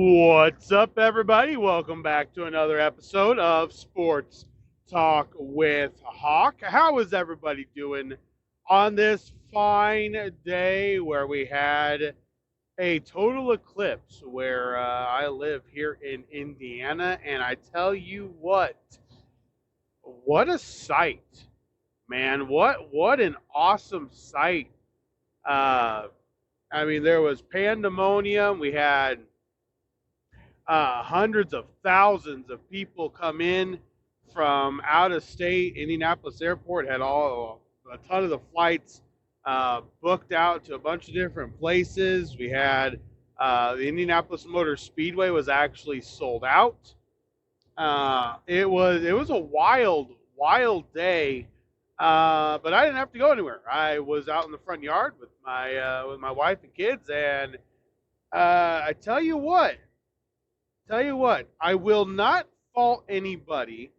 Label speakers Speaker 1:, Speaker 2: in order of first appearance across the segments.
Speaker 1: What's up, everybody? Welcome back to another episode of Sports Talk with Hawk. How is everybody doing on this fine day where we had a total eclipse where I live here in Indiana? And I tell you what a sight, man. What an awesome sight. Uh, there was pandemonium. We had hundreds of thousands of people come in from out of state. Indianapolis Airport had a ton of the flights booked out to a bunch of different places. We had the Indianapolis Motor Speedway was actually sold out. It was a wild day, but I didn't have to go anywhere. I was out in the front yard with my wife and kids, and I tell you what, I will not fault anybody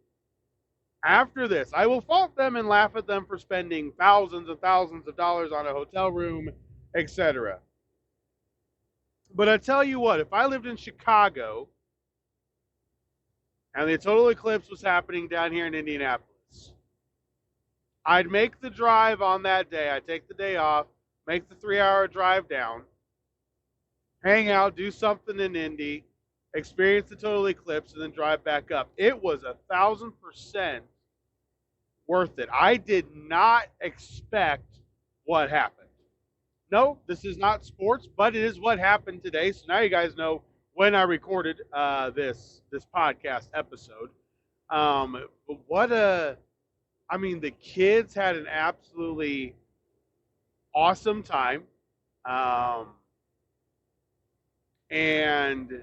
Speaker 1: after this. I will fault them and laugh at them for spending thousands and thousands of dollars on a hotel room, etc. But I tell you what, if I lived in Chicago and the total eclipse was happening down here in Indianapolis, I'd make the drive on that day. I'd take the day off, make the 3-hour drive down, hang out, do something in Indy, experience the total eclipse, and then drive back up. It was 1,000% worth it. I did not expect what happened. No, this is not sports, but it is what happened today. So now you guys know when I recorded this podcast episode. The kids had an absolutely awesome time. And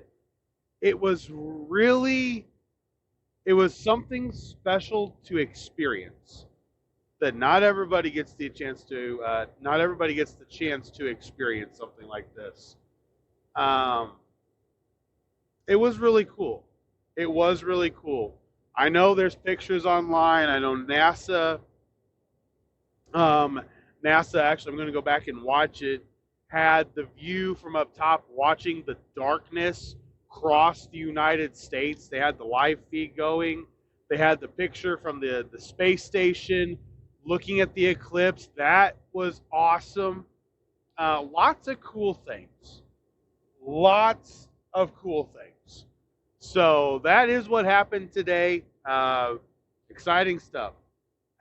Speaker 1: it was something special to experience that not everybody gets the chance to experience something like this. It was really cool. I know there's pictures online. I know NASA, actually, I'm going to go back and watch it, had the view from up top watching the darkness cross the United States. They had the live feed going. They had the picture from the space station looking at the eclipse. That was awesome. Lots of cool things. So that is what happened today. Exciting stuff.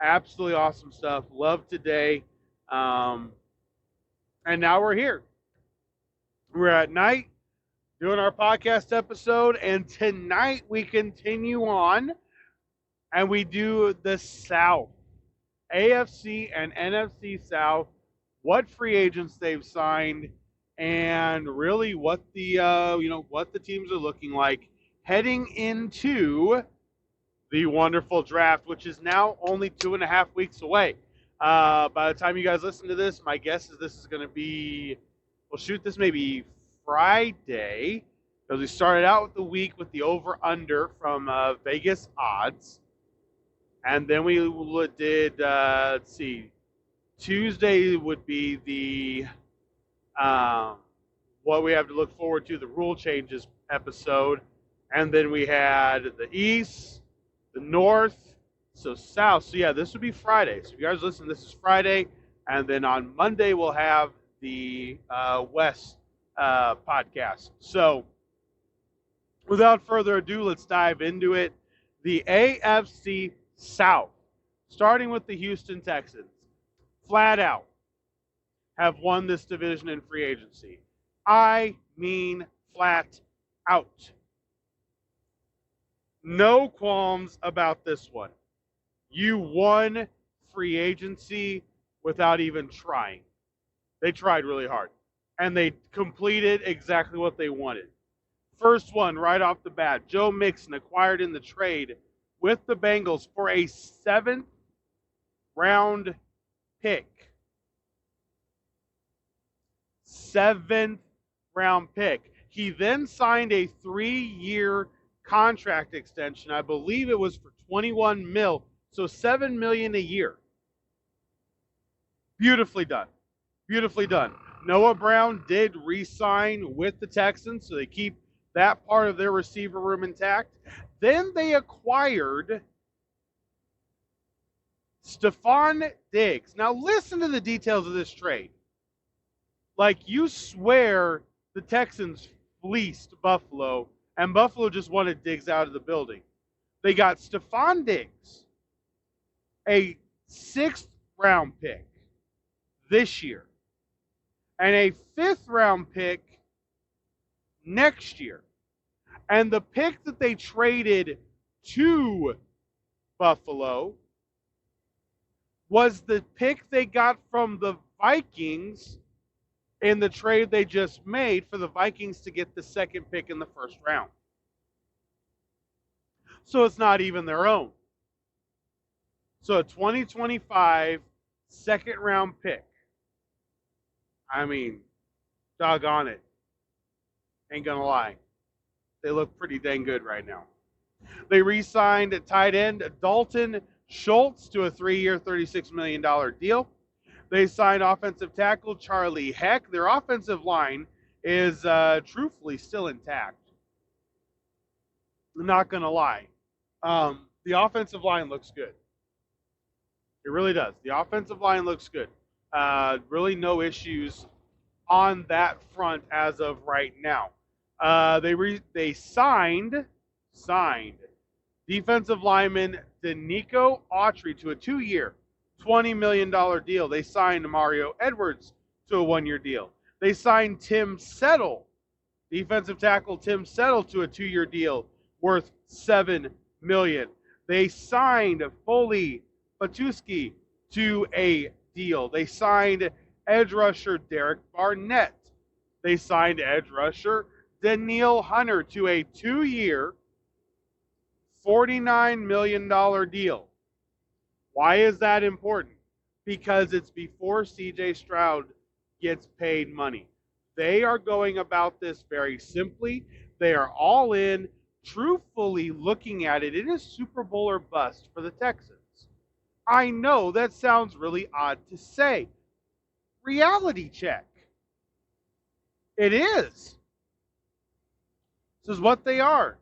Speaker 1: Absolutely awesome stuff. Love today. And now we're here. We're at night doing our podcast episode, and tonight we continue on and we do the South, AFC and NFC South, what free agents they've signed, and really what the teams are looking like heading into the wonderful draft, which is now only 2.5 weeks away. By the time you guys listen to this, my guess is this is going to be, we'll shoot this maybe Friday, because we started out with the week with the over-under from Vegas odds. And then we did, Tuesday would be the, what we have to look forward to, the rule changes episode. And then we had the East, the North, so South. So yeah, this would be Friday. So if you guys listen, this is Friday. And then on Monday, we'll have the West podcast. So without further ado, let's dive into it. The AFC South, starting with the Houston Texans, flat out have won this division in free agency. I mean flat out. No qualms about this one. You won free agency without even trying. They tried really hard. And they completed exactly what they wanted. First one, right off the bat, Joe Mixon acquired in the trade with the Bengals for a 7th-round pick. 7th-round pick. He then signed a 3-year contract extension. I believe it was for $21 million, so $7 million a year. Beautifully done. Noah Brown did re-sign with the Texans, so they keep that part of their receiver room intact. Then they acquired Stephon Diggs. Now listen to the details of this trade. Like, you swear the Texans fleeced Buffalo, and Buffalo just wanted Diggs out of the building. They got Stephon Diggs, a 6th-round pick this year, and a 5th-round pick next year. And the pick that they traded to Buffalo was the pick they got from the Vikings in the trade they just made for the Vikings to get the 2nd pick in the 1st round. So it's not even their own. So a 2025 2nd-round pick. I mean, doggone it. Ain't gonna lie. They look pretty dang good right now. They re-signed tight end Dalton Schultz to a 3-year, $36 million deal. They signed offensive tackle Charlie Heck. Their offensive line is truthfully still intact. I'm not going to lie. The offensive line looks good. It really does. The offensive line looks good. Really no issues on that front as of right now. They signed defensive lineman Denico Autry to a 2-year, $20 million deal. They signed Mario Edwards to a 1-year deal. They signed Tim Settle, defensive tackle Tim Settle, to a 2-year deal worth $7 million. They signed Foley Fatuski to a deal. They signed edge rusher Derek Barnett. They signed edge rusher Danielle Hunter to a 2-year, $49 million deal. Why is that important? Because it's before C.J. Stroud gets paid money. They are going about this very simply. They are all in. Truthfully looking at it, it is Super Bowl or bust for the Texans. I know that sounds really odd to say. Reality check. It is. This is what they are.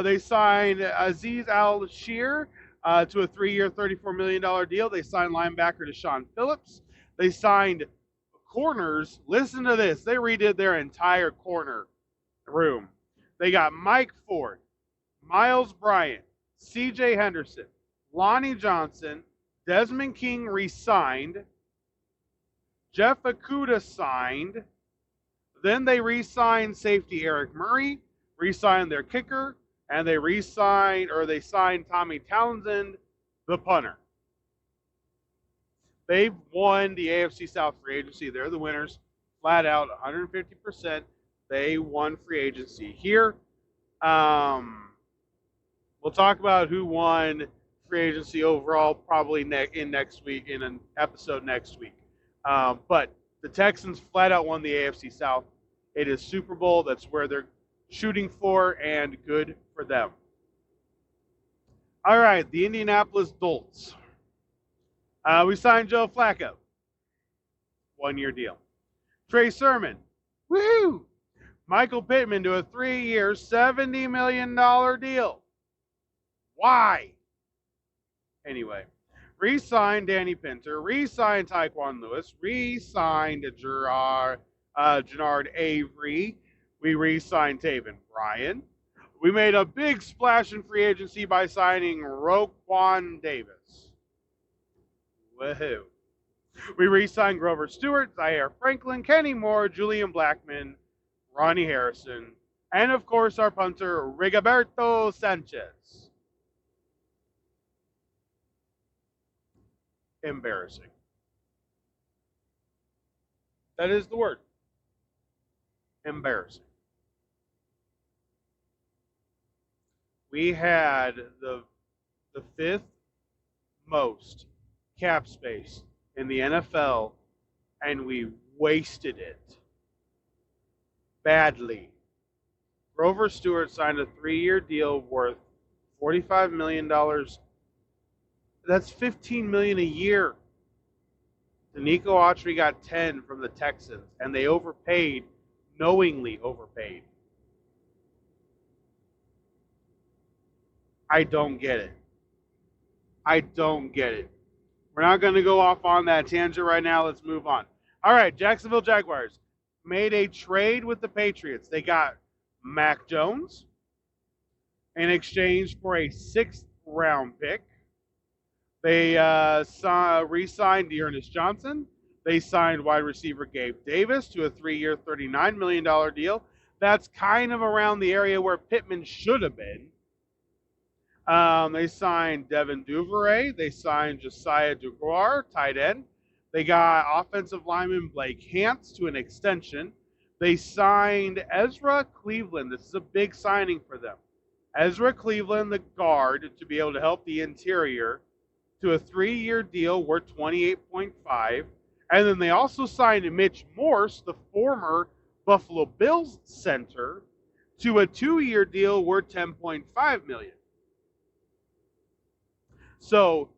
Speaker 1: They signed Aziz Al-Shir to a 3-year, $34 million deal. They signed linebacker Deshaun Phillips. They signed corners. Listen to this. They redid their entire corner room. They got Mike Ford, Miles Bryant, C.J. Henderson, Lonnie Johnson, Desmond King re-signed, Jeff Okudah signed. Then they re-signed safety Eric Murray, re-signed their kicker, and they signed Tommy Townsend, the punter. They've won the AFC South free agency. They're the winners, flat out, 150%. They won free agency here. We'll talk about who won free agency overall probably next week, in an episode next week. But the Texans flat out won the AFC South. It is Super Bowl. That's where they're shooting for, and good for them. All right, the Indianapolis Colts. We signed Joe Flacco. 1-year deal. Trey Sermon. Woohoo! Michael Pittman to a 3-year, $70 million deal. Why? Anyway, re-signed Danny Pinter, re-signed Tyquan Lewis, re-signed Jannard Avery. We re-signed Taven Bryan. We made a big splash in free agency by signing Roquan Davis. Woohoo. We re-signed Grover Stewart, Zaire Franklin, Kenny Moore, Julian Blackman, Ronnie Harrison, and of course our punter, Rigoberto Sanchez. Embarrassing. That is the word. Embarrassing. We had the 5th most cap space in the NFL, and we wasted it badly. Grover Stewart signed a 3-year deal worth $45 million. That's $15 million a year. Denico Autry got $10 from the Texans, and they overpaid, knowingly overpaid. I don't get it. I don't get it. We're not going to go off on that tangent right now. Let's move on. All right, Jacksonville Jaguars made a trade with the Patriots. They got Mac Jones in exchange for a 6th-round pick. They re-signed Dearness Johnson. They signed wide receiver Gabe Davis to a 3-year, $39 million deal. That's kind of around the area where Pittman should have been. They signed Devin Duvernay. They signed Josiah Duguar, tight end. They got offensive lineman Blake Hance to an extension. They signed Ezra Cleveland. This is a big signing for them. Ezra Cleveland, the guard, to be able to help the interior, to a 3-year deal worth $28.5. And then they also signed Mitch Morse, the former Buffalo Bills center, to a 2-year deal worth $10.5 million. So,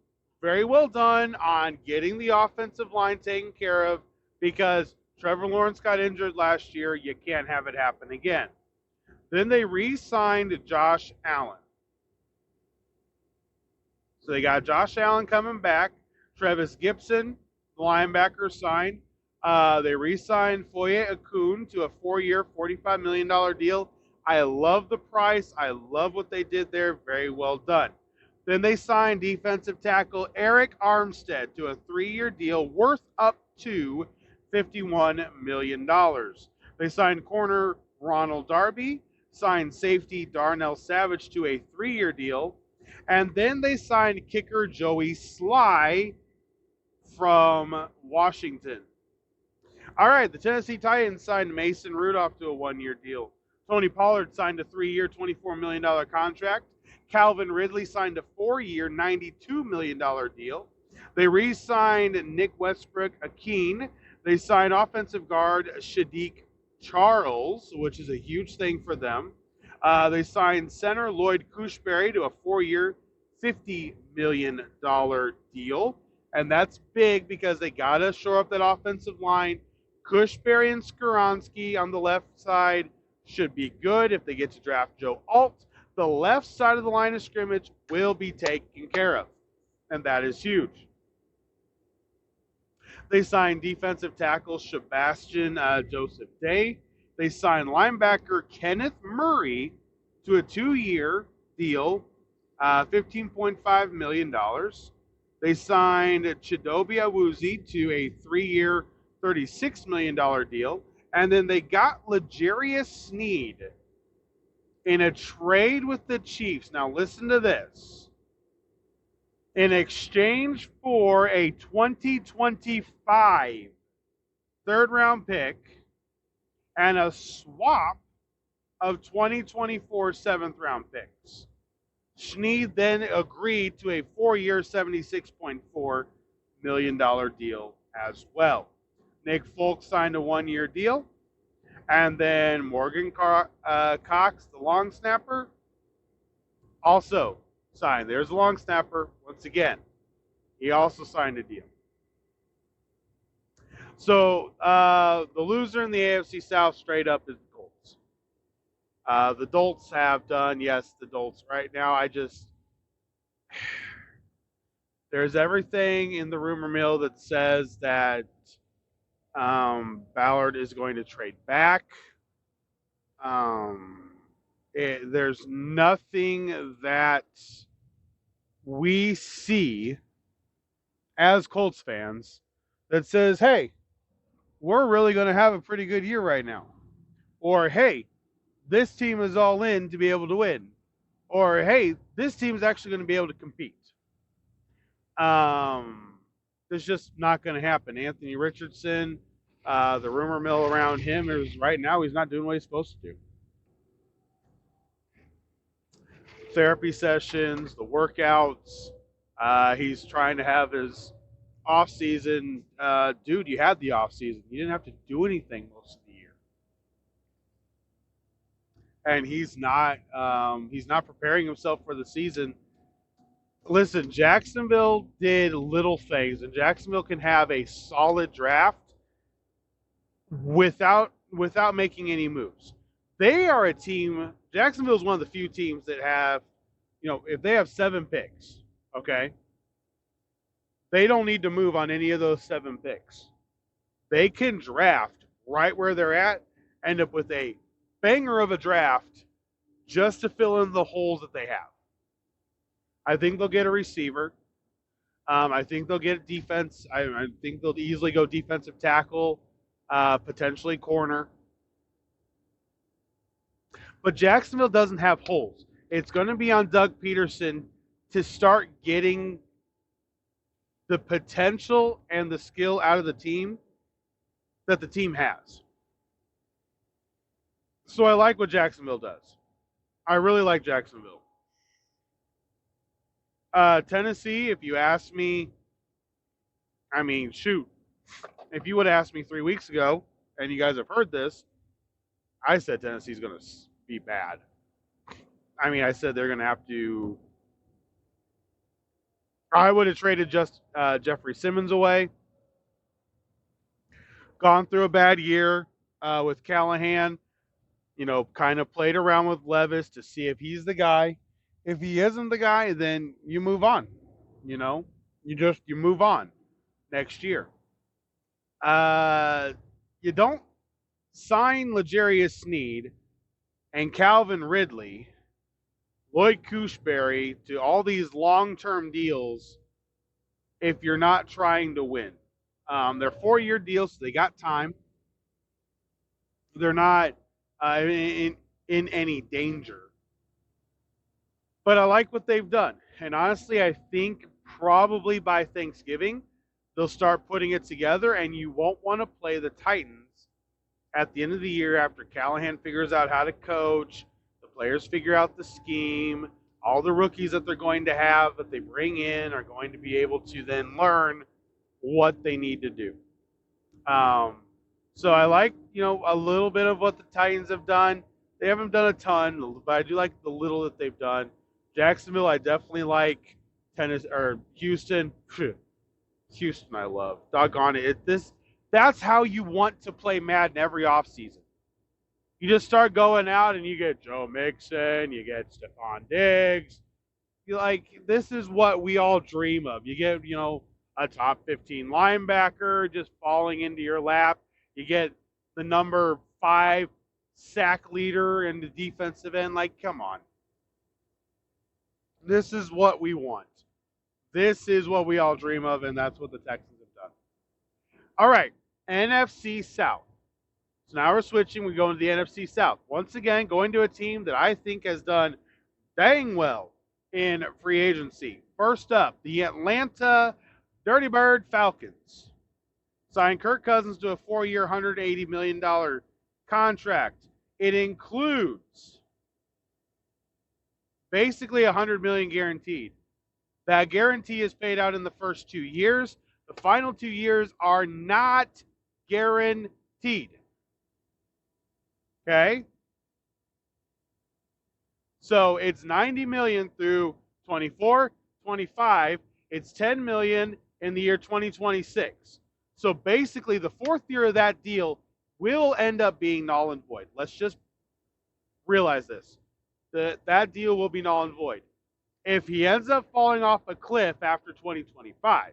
Speaker 1: very well done on getting the offensive line taken care of, because Trevor Lawrence got injured last year. You can't have it happen again. Then they re-signed Josh Allen. So they got Josh Allen coming back. Travis Gibson, the linebacker, signed. They re-signed Foye Akun to a 4-year, $45 million deal. I love the price. I love what they did there. Very well done. Then they signed defensive tackle Eric Armstead to a 3-year deal worth up to $51 million. They signed corner Ronald Darby, signed safety Darnell Savage to a 3-year deal, and then they signed kicker Joey Sly from Washington. All right, the Tennessee Titans signed Mason Rudolph to a 1-year deal. Tony Pollard signed a 3-year, $24 million contract. Calvin Ridley signed a 4-year, $92 million deal. They re-signed Nick Westbrook-Akeen. They signed offensive guard Shadiq Charles, which is a huge thing for them. They signed center Lloyd Cushberry to a 4-year, $50 million deal. And that's big because they got to shore up that offensive line. Cushberry and Skoronski on the left side should be good if they get to draft Joe Alt. The left side of the line of scrimmage will be taken care of, and that is huge. They signed defensive tackle Sebastian Joseph Day. They signed linebacker Kenneth Murray to a 2-year deal, $15.5 million. They signed Chidobe Awuzie to a 3-year, $36 million deal. And then they got L'Jarius Sneed in a trade with the Chiefs. Now listen to this. In exchange for a 2025 third-round pick and a swap of 2024 seventh-round picks. Sneed then agreed to a 4-year, $76.4 million deal as well. Nick Folk signed a 1-year deal. And then Morgan Cox, the long snapper, also signed. There's a long snapper once again. He also signed a deal. So the loser in the AFC South straight up is the Colts. The Dolts have done, yes, the Dolts. Right now, there's everything in the rumor mill that says that Ballard is going to trade back. There's nothing that we see as Colts fans that says, hey, we're really going to have a pretty good year right now. Or, hey, this team is all in to be able to win. Or, hey, this team is actually going to be able to compete. It's just not going to happen. Anthony Richardson, the rumor mill around him is right now he's not doing what he's supposed to do. Therapy sessions, the workouts. He's trying to have his off season. Dude, you had the off season. You didn't have to do anything most of the year. And he's not preparing himself for the season. Listen, Jacksonville did little things, and Jacksonville can have a solid draft without making any moves. They are a team. Jacksonville is one of the few teams that have if they have 7 picks, okay, they don't need to move on any of those 7 picks. They can draft right where they're at, end up with a banger of a draft just to fill in the holes that they have. I think they'll get a receiver. I think they'll get defense. I think they'll easily go defensive tackle, potentially corner. But Jacksonville doesn't have holes. It's going to be on Doug Peterson to start getting the potential and the skill out of the team that the team has. So I like what Jacksonville does. I really like Jacksonville. Tennessee, if you ask me, shoot. If you would have asked me 3 weeks ago, and you guys have heard this, I said Tennessee's going to be bad. I said they're going to have to. I would have traded just Jeffrey Simmons away. Gone through a bad year with Callahan. Kind of played around with Levis to see if he's the guy. If he isn't the guy, then you move on. You move on next year. You don't sign L'Jarius Sneed and Calvin Ridley, Lloyd Cushenberry to all these long-term deals if you're not trying to win. They're 4-year deals, so they got time. They're not in any danger. But I like what they've done. And honestly, I think probably by Thanksgiving, they'll start putting it together, and you won't want to play the Titans at the end of the year after Callahan figures out how to coach, the players figure out the scheme, all the rookies that they're going to have that they bring in are going to be able to then learn what they need to do. So I like, a little bit of what the Titans have done. They haven't done a ton, but I do like the little that they've done. Jacksonville, I definitely like. Houston. Houston, I love. Doggone it. That's how you want to play Madden every offseason. You just start going out and you get Joe Mixon, you get Stephon Diggs. This is what we all dream of. You get, a top 15 linebacker just falling into your lap. You get the number 5 sack leader in the defensive end. Come on. This is what we want. This is what we all dream of, and that's what the Texans have done. All right, NFC South. So now we're switching. We go into the NFC South. Once again, going to a team that I think has done dang well in free agency. First up, the Atlanta Dirty Bird Falcons. Signed Kirk Cousins to a 4-year, $180 million contract. It includes basically $100 million guaranteed. That guarantee is paid out in the first 2 years. The final 2 years are not guaranteed. Okay? So it's $90 million through 24, 25. It's $10 million in the year 2026. So basically, the 4th year of that deal will end up being null and void. Let's just realize this. That deal will be null and void. If he ends up falling off a cliff after 2025,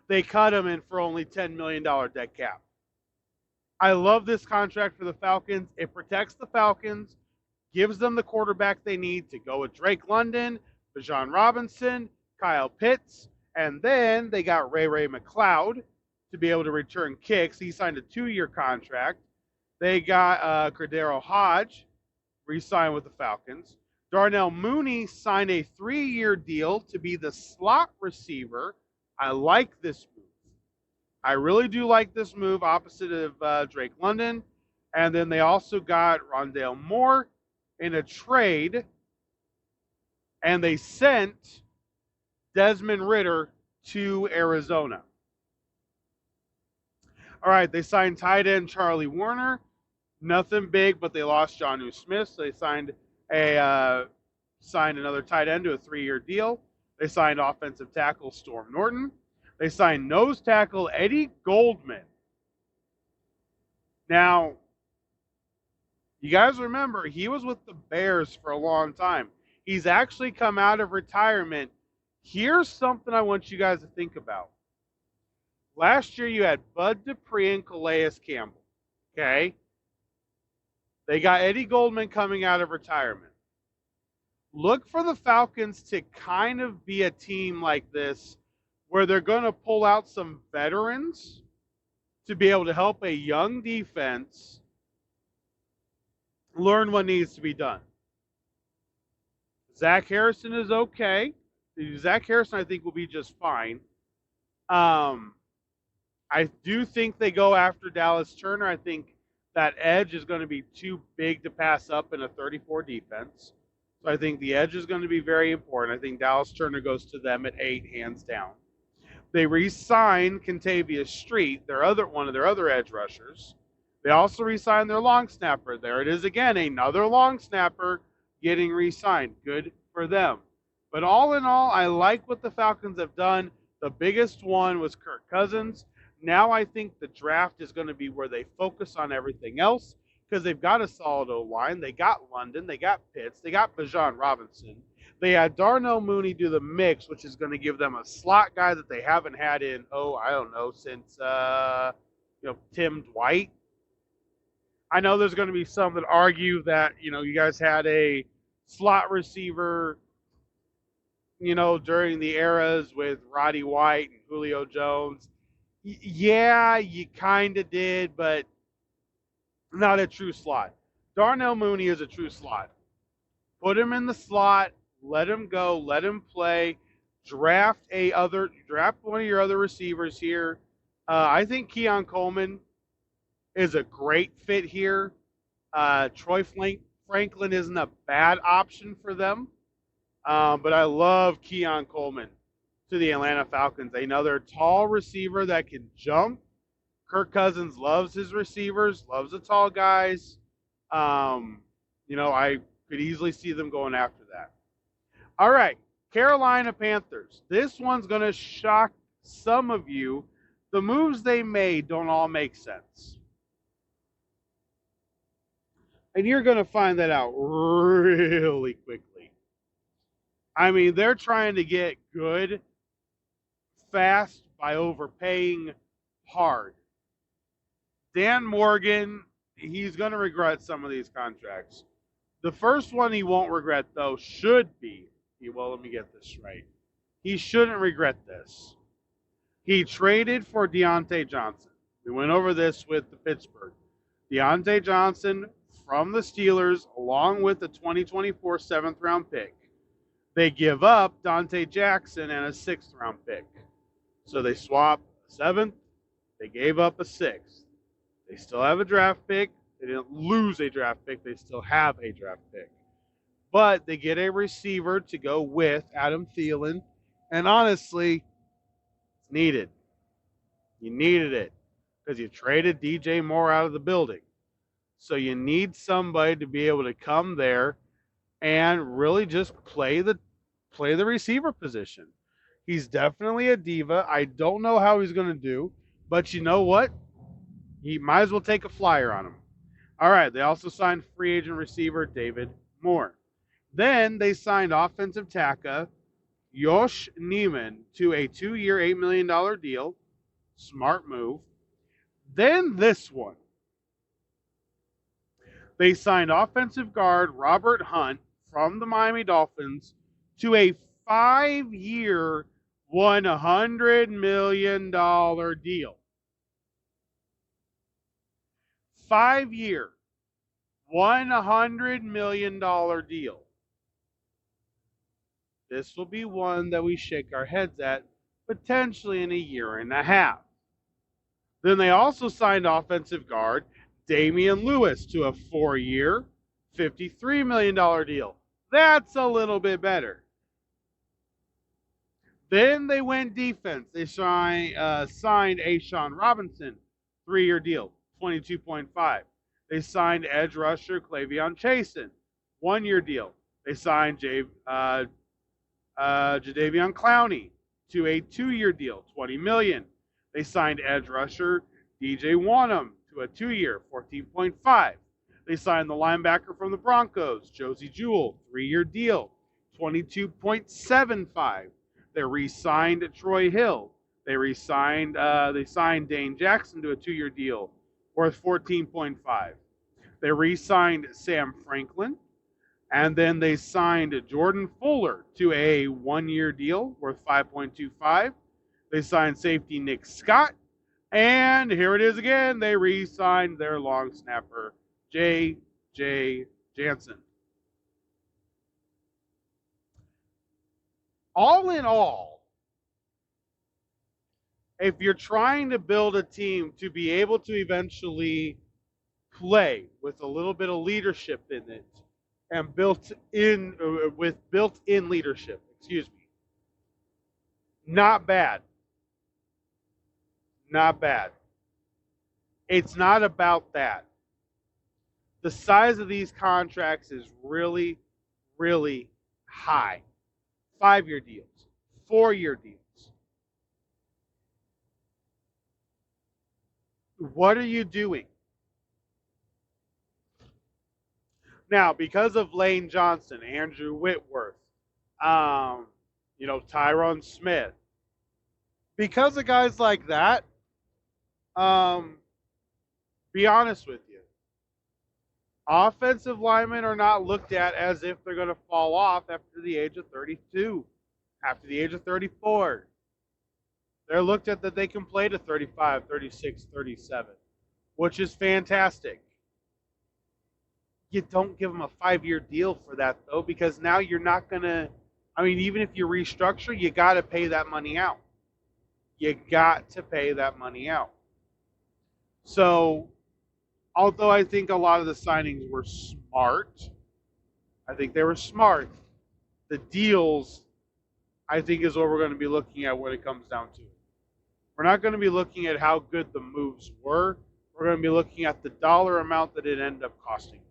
Speaker 1: they cut him in for only $10 million dead cap. I love this contract for the Falcons. It protects the Falcons, gives them the quarterback they need to go with Drake London, Bijan Robinson, Kyle Pitts, and then they got Ray McLeod to be able to return kicks. He signed a 2-year contract. They got Cordero Hodge re-signed with the Falcons. Darnell Mooney signed a 3-year deal to be the slot receiver. I like this move. I really do like this move opposite of Drake London. And then they also got Rondale Moore in a trade. And they sent Desmond Ridder to Arizona. All right, they signed tight end Charlie Warner. Nothing big, but they lost Jonnu Smith, so they signed another tight end to a 3-year deal. They signed offensive tackle Storm Norton. They signed nose tackle Eddie Goldman. Now, You guys remember, he was with the Bears for a long time. He's actually come out of retirement. Here's something I want you guys to think about. Last year, you had Bud Dupree and Calais Campbell. Okay? They got Eddie Goldman coming out of retirement. Look for the Falcons to kind of be a team like this where they're going to pull out some veterans to be able to help a young defense learn what needs to be done. Zach Harrison is okay. Zach Harrison, I think, will be just fine. I do think they go after Dallas Turner. I think that edge is going to be too big to pass up in a 34 defense. So I think the edge is going to be very important. I think Dallas Turner goes to them at 8, hands down. They re-signed Kentavious Street, one of their other edge rushers. They also re-signed their long snapper. There it is again, another long snapper getting re-signed. Good for them. But all in all, I like what the Falcons have done. The biggest one was Kirk Cousins. Now I think the draft is going to be where they focus on everything else because they've got a solid O-line. They got London. They got Pitts. They got Bijan Robinson. They had Darnell Mooney do the mix, which is going to give them a slot guy that they haven't had in, since Tim Dwight. I know there's going to be some that argue that, you guys had a slot receiver, during the eras with Roddy White and Julio Jones. Yeah, you kind of did, but not a true slot. Darnell Mooney is a true slot. Put him in the slot, let him go, let him play, draft one of your other receivers here. I think Keon Coleman is a great fit here. Troy Franklin isn't a bad option for them, but I love Keon Coleman to the Atlanta Falcons. Another tall receiver that can jump. Kirk Cousins loves his receivers, loves the tall guys. I could easily see them going after that. All right, Carolina Panthers. This one's going to shock some of you. The moves they made don't all make sense. And you're going to find that out really quickly. I mean, they're trying to get good fast by overpaying hard. Dan Morgan, he's going to regret some of these contracts. The first one he won't regret, though, should be, let me get this right. He shouldn't regret this. He traded for Deontay Johnson. We went over this with the Pittsburgh. Deontay Johnson from the Steelers, along with the 2024 7th-round pick. They give up Dante Jackson and a 6th-round pick. So they swap a 7th. They gave up a 6th. They still have a draft pick. They didn't lose a draft pick. They still have a draft pick. But they get a receiver to go with Adam Thielen. And honestly, it's needed. You needed it because you traded DJ Moore out of the building. So you need somebody to be able to come there and really just play the receiver position. He's definitely a diva. I don't know how he's going to do, but you know what? He might as well take a flyer on him. All right, they also signed free agent receiver David Moore. Then they signed offensive tackle Josh Neiman to a 2-year, $8 million deal. Smart move. Then this one. They signed offensive guard Robert Hunt from the Miami Dolphins to a 5-year, $100 million deal. 5-year, $100 million deal. This will be one that we shake our heads at potentially in a year and a half. Then they also signed offensive guard Damian Lewis to a 4-year, $53 million deal. That's a little bit better. Then they went defense. They signed Ashawn Robinson, 3-year deal, $22.5. They signed edge rusher Clavion Chasen, 1-year deal. They signed Jadeveon Clowney to a 2-year deal, $20 million. They signed edge rusher DJ Wanham to a 2-year, $14.5. They signed the linebacker from the Broncos, Josie Jewell, 3-year deal, $22.75. They re-signed Troy Hill. They signed Dane Jackson to a 2-year deal worth $14.5. They re-signed Sam Franklin, and then they signed Jordan Fuller to a 1-year deal worth $5.25. They signed safety Nick Scott, and here it is again. They re-signed their long snapper, J.J. Jansen. All in all, if you're trying to build a team to be able to eventually play with a little bit of leadership in it, and with built-in leadership, not bad. Not bad. It's not about that. The size of these contracts is really, really high. 5-year deals, 4-year deals. What are you doing? Now, because of Lane Johnson, Andrew Whitworth, Tyron Smith, because of guys like that, be honest with you, offensive linemen are not looked at as if they're going to fall off after the age of 32, after the age of 34. They're looked at that they can play to 35, 36, 37, which is fantastic. You don't give them a 5-year deal for that, though, because now you're not going to, even if you restructure, you got to pay that money out. You got to pay that money out. So, although I think a lot of the signings were smart, the deals, I think, is what we're going to be looking at when it comes down to it. We're not going to be looking at how good the moves were. We're going to be looking at the dollar amount that it ended up costing them.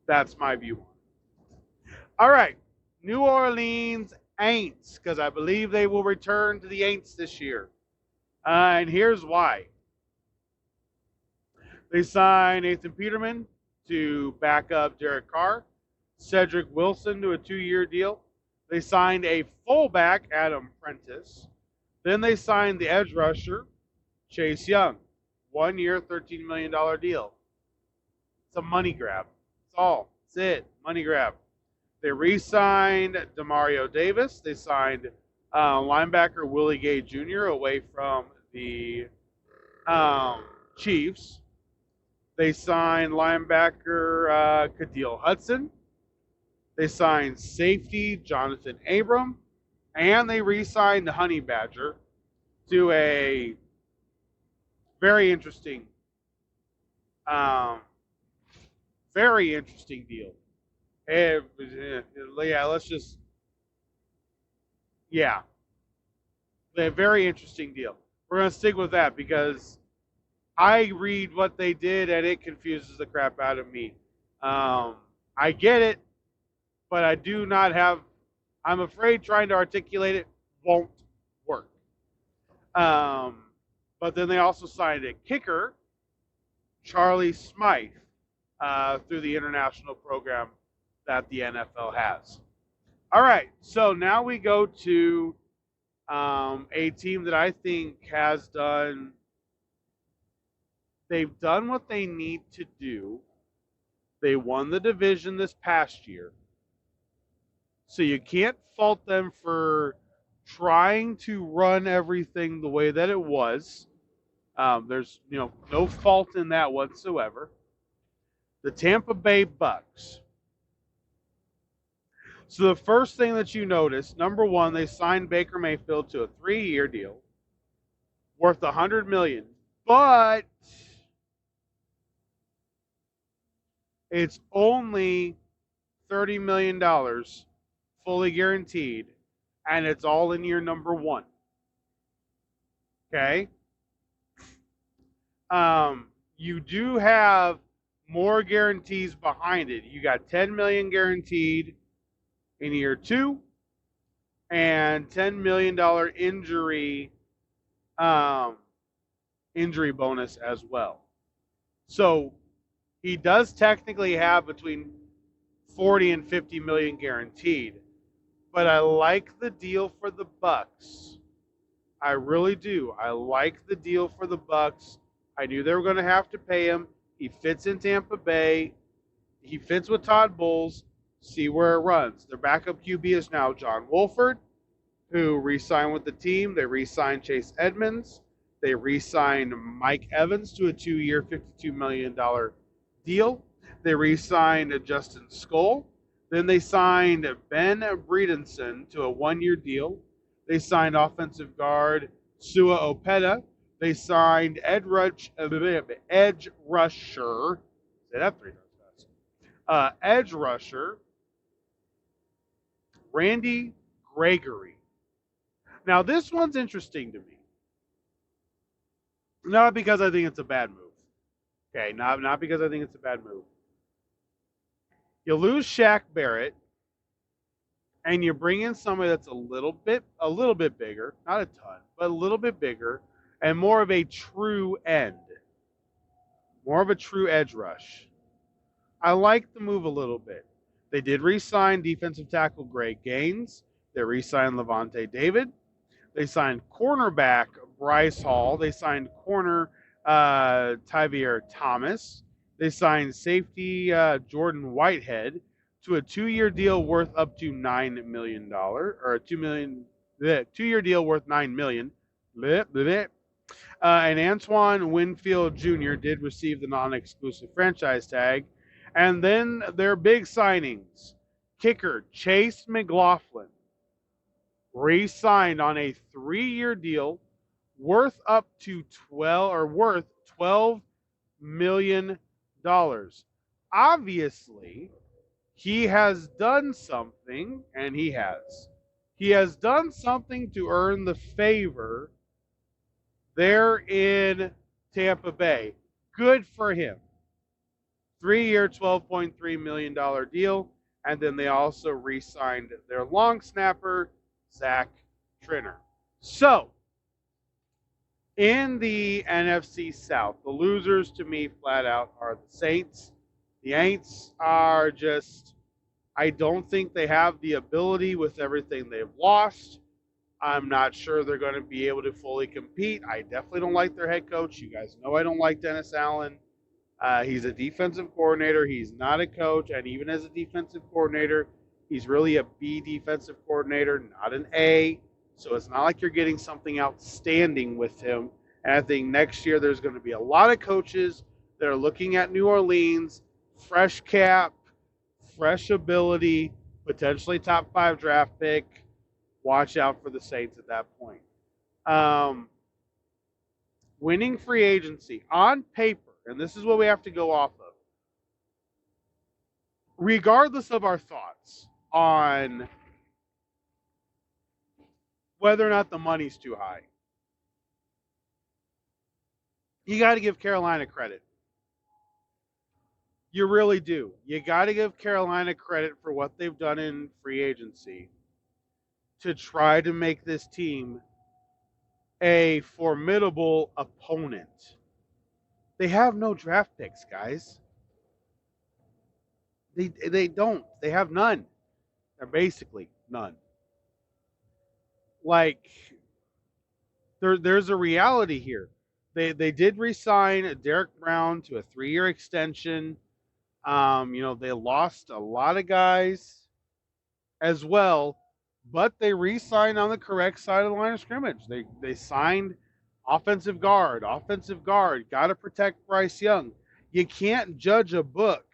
Speaker 1: That's my view on it. All right, New Orleans Aints, because I believe they will return to the Aints this year. And here's why. They signed Nathan Peterman to back up Derek Carr, Cedric Wilson to a 2-year deal. They signed a fullback, Adam Prentice. Then they signed the edge rusher, Chase Young, 1-year, $13 million deal. It's a money grab. That's all. That's it. Money grab. They re-signed Demario Davis. They signed linebacker Willie Gay Jr. away from the Chiefs. They signed linebacker Kadil Hudson. They signed safety Jonathan Abram. And they re-signed the Honey Badger to a very interesting deal. A very interesting deal. We're going to stick with that because I read what they did and it confuses the crap out of me. I get it, but I do not have, I'm afraid trying to articulate it won't work. But then they also signed a kicker, Charlie Smythe, through the international program that the NFL has. All right, so now we go to a team that I think has done, they've done what they need to do. They won the division this past year. So you can't fault them for trying to run everything the way that it was. There's no fault in that whatsoever. The Tampa Bay Bucks. So the first thing that you notice, number one, they signed Baker Mayfield to a 3-year deal worth $100 million, but it's only $30 million fully guaranteed, and it's all in year number 1. Okay? You do have more guarantees behind it. You got $10 million guaranteed in year 2 and $10 million injury bonus as well. So He does technically have between 40 and 50 million guaranteed, but I like the deal for the Bucks. I really do. I like the deal for the Bucks. I knew they were going to have to pay him. He fits in Tampa Bay. He fits with Todd Bowles. See where it runs. Their backup QB is now John Wolford, who re-signed with the team. They re-signed Chase Edmonds. They re-signed Mike Evans to a 2-year, $52 million deal. They re-signed Justin Skoll. Then they signed Ben Breedenson to a 1-year deal. They signed offensive guard Sua Opeta. They signed edge rusher. Say that 3 times fast. Edge rusher Randy Gregory. Now this one's interesting to me. Not because I think it's a bad move. Okay, not because I think it's a bad move. You lose Shaq Barrett, and you bring in somebody that's a little bit bigger, not a ton, but a little bit bigger, and more of a true end, more of a true edge rush. I like the move a little bit. They did re-sign defensive tackle Greg Gaines. They re-signed Levante David. They signed cornerback Bryce Hall. They signed corner Tyvier Thomas. They signed safety Jordan Whitehead to a 2-year deal worth up to $9 million, or a 2-year deal worth $9 million. And Antoine Winfield Jr. did receive the non-exclusive franchise tag. And then their big signings: kicker Chase McLaughlin re-signed on a 3-year deal worth $12 million. Obviously, he has done something, and he has done something to earn the favor there in Tampa Bay. Good for him. 3-year, $12.3 million deal. And then they also re-signed their long snapper, Zach Trinner. So, in the NFC South, the losers to me flat out are the Saints. The Aints are just, I don't think they have the ability with everything they've lost. I'm not sure they're going to be able to fully compete. I definitely don't like their head coach. You guys know I don't like Dennis Allen. He's a defensive coordinator. He's not a coach. And even as a defensive coordinator, he's really a B defensive coordinator, not an A. So it's not like you're getting something outstanding with him. And I think next year there's going to be a lot of coaches that are looking at New Orleans, fresh cap, fresh ability, potentially top 5 draft pick. Watch out for the Saints at that point. Winning free agency on paper, and this is what we have to go off of. Regardless of our thoughts on whether or not the money's too high, you got to give Carolina credit. You really do. You got to give Carolina credit for what they've done in free agency to try to make this team a formidable opponent. They have no draft picks, guys. They don't. They have none. They're basically none. Like, there's a reality here. They did re-sign Derek Brown to a 3-year extension. They lost a lot of guys as well, but they re-signed on the correct side of the line of scrimmage. They signed offensive guard. Got to protect Bryce Young. You can't judge a book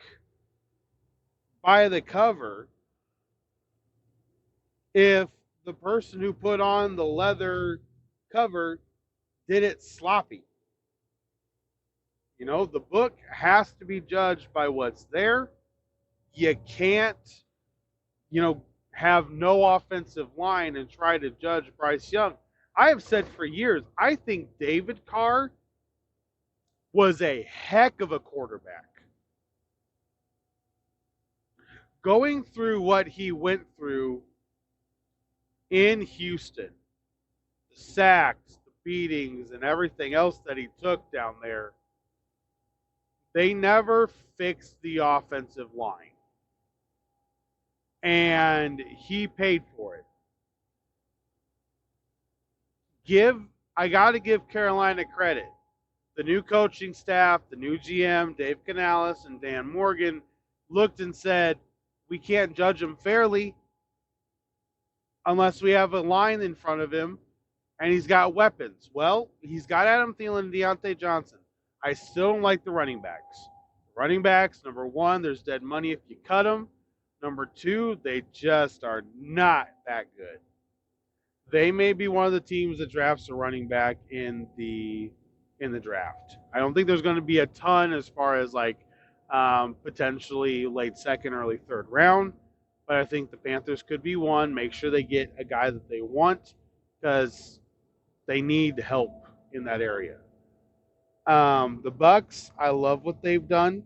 Speaker 1: by the cover if the person who put on the leather cover did it sloppy. The book has to be judged by what's there. You can't, have no offensive line and try to judge Bryce Young. I have said for years, I think David Carr was a heck of a quarterback. Going through what he went through in Houston, the sacks, the beatings, and everything else that he took down there, They never fixed the offensive line. And he paid for it. I got to give Carolina credit. The new coaching staff, the new GM, Dave Canales and Dan Morgan, looked and said, we can't judge him fairly unless we have a line in front of him and he's got weapons. Well, he's got Adam Thielen and Deontay Johnson. I still don't like the running backs. Running backs, number one, there's dead money if you cut them. Number two, they just are not that good. They may be one of the teams that drafts a running back in the draft. I don't think there's going to be a ton as far as like potentially late second, early third round, but I think the Panthers could be one. Make sure they get a guy that they want because they need help in that area. The Bucks, I love what they've done.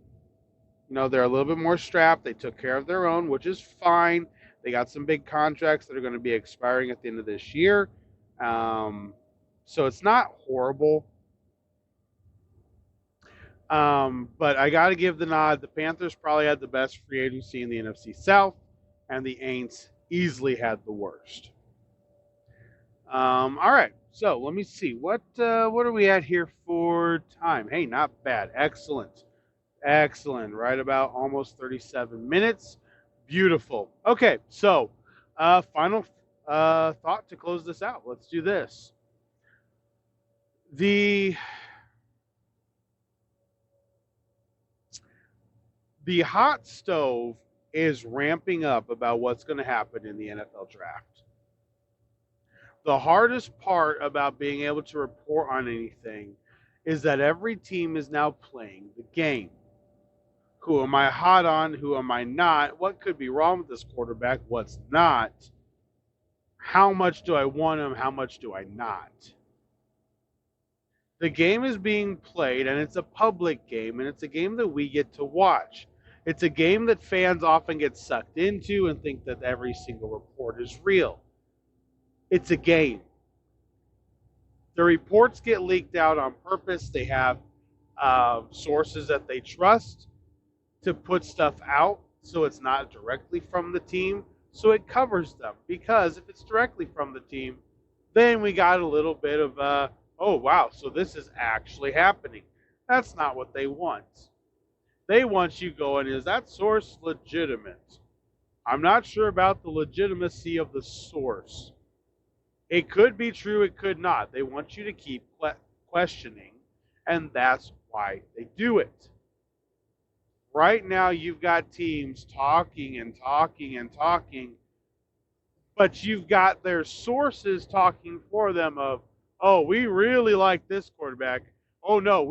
Speaker 1: You know, they're a little bit more strapped. They took care of their own, which is fine. They got some big contracts that are going to be expiring at the end of this year. So it's not horrible. But I got to give the nod. The Panthers probably had the best free agency in the NFC South, and the Aints easily had the worst. All right. So let me see. What are we at here for time? Hey, not bad. Excellent. Excellent. Right about almost 37 minutes. Beautiful. Okay. So final thought to close this out. Let's do this. The hot stove is ramping up about what's going to happen in the NFL draft. The hardest part about being able to report on anything is that every team is now playing the game. Who am I hot on? Who am I not? What could be wrong with this quarterback? What's not? How much do I want him? How much do I not? The game is being played, and it's a public game, and it's a game that we get to watch. It's a game that fans often get sucked into and think that every single report is real. It's a game. The reports get leaked out on purpose. They have sources that they trust to put stuff out so it's not directly from the team, so it covers them. Because if it's directly from the team, then we got a little bit of, oh, wow, so this is actually happening. That's not what they want. They want you going, is that source legitimate? I'm not sure about the legitimacy of the source. It could be true, it could not. They want you to keep questioning, and that's why they do it. Right now, you've got teams talking and talking and talking, but you've got their sources talking for them of, oh, we really like this quarterback. Oh, no,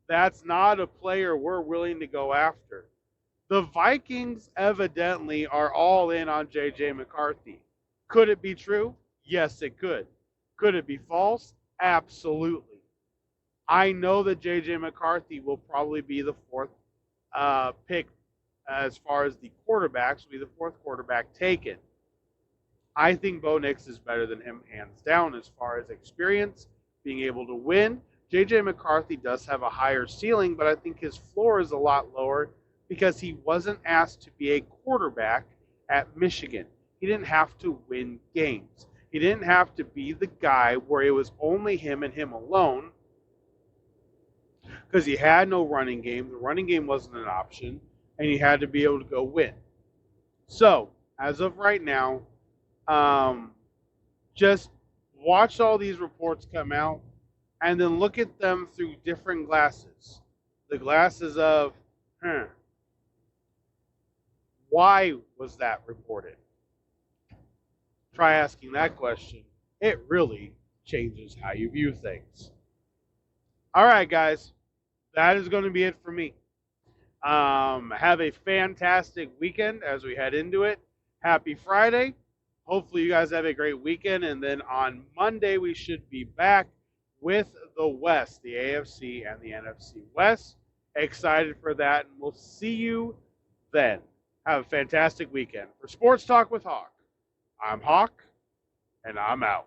Speaker 1: that's not a player we're willing to go after. The Vikings evidently are all in on J.J. McCarthy. Could it be true? Yes, it could. Could it be false? Absolutely. I know that J.J. McCarthy will probably be the fourth pick as far as the quarterbacks, will be the fourth quarterback taken. I think Bo Nix is better than him hands down as far as experience, being able to win. J.J. McCarthy does have a higher ceiling, but I think his floor is a lot lower because he wasn't asked to be a quarterback at Michigan. He didn't have to win games. He didn't have to be the guy where it was only him and him alone because he had no running game. The running game wasn't an option, and he had to be able to go win. So, as of right now, just watch all these reports come out and then look at them through different glasses. The glasses of, why was that reported? Try asking that question. It really changes how you view things. All right, guys. That is going to be it for me. Have a fantastic weekend as we head into it. Happy Friday. Hopefully you guys have a great weekend. And then on Monday, we should be back with the West, the AFC and the NFC West. Excited for that. And we'll see you then. Have a fantastic weekend. For Sports Talk with Hawk, I'm Hawk, and I'm out.